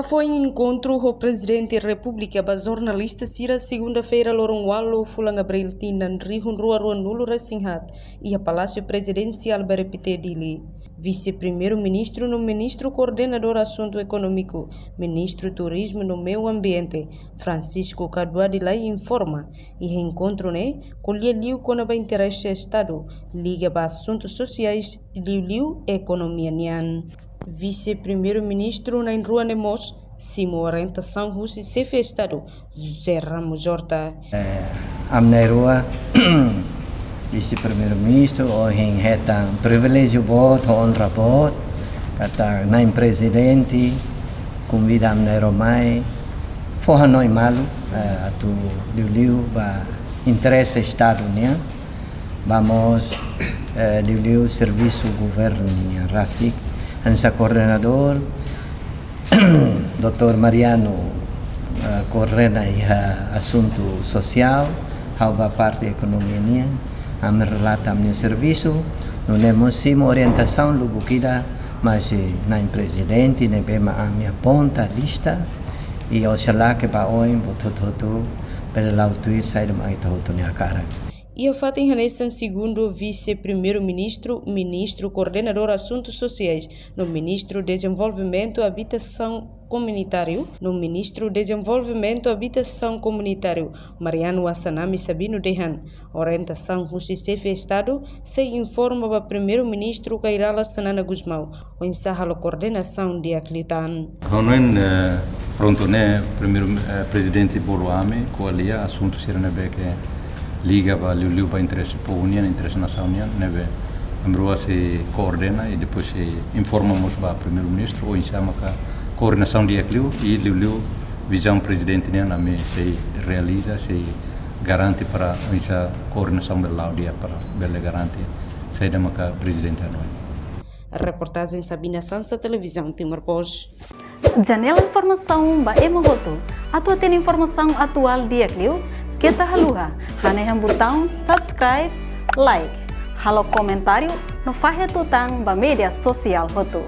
foi em encontro com o presidente da República ba jornalista sira segunda-feira lorong walo fulang abril tinan rihun rua nulo resinghat e a Palácio Presidencial berepite dili. Vice-primeiro-ministro no ministro coordenador assunto econômico, ministro turismo no meio ambiente, Francisco Caduadilai informa e encontro né colhe liu com a interesse estado liga ba assuntos sociais liu economia nian. Vice-primeiro-ministro na rua Nemos, Simo orientação Russi Sefe Estado, José Ramos Horta. Amnerua, vice-primeiro-ministro, hoje em reta privilégio bot, honra bot, kata naim presidente, convida Amnero mai, forra noi malu, atu liu ba interesse Estado nia, vamos liu serviço governo nia rasik. Ansa coordenador, Dr. Mariano coordena assunto social, a parte economia nia, relata a minha serviço, não temos uma orientação logo que mas na presidente, nem bem a minha ponta lista e oxalá que para hoje botou tudo para lá o tuir sair mais tudo nia cara. E a Fatim Hanessan, segundo vice-primeiro-ministro, ministro coordenador assuntos sociais, no ministro Desenvolvimento Habitação Comunitário, Mariano Assanami Sabino Dehan, orientação Justicefe Estado, se informa para primeiro-ministro Kairala Sanana Guzmão, o ensahalo coordenação de Aclitan. Pronto, né, primeiro presidente Boluame, coalia assuntos Siranabeque. Liga para liu para interesse para a União, interesse nacional, né? A se coordena e depois se informamos para o primeiro-ministro ou chama a coordenação de liu e liu visão presidente né? Se realiza, se garante para essa coordenação do lado para bela garante sai da maca presidente anual. A reportagem Sabina Sansa, televisão Timor Pós. Janela informação ba emohoto. Atua tem informação atual dia liu. Kita haluha, haneham botão subscribe, like, halo comentário no faixa tutang ba media social hotu.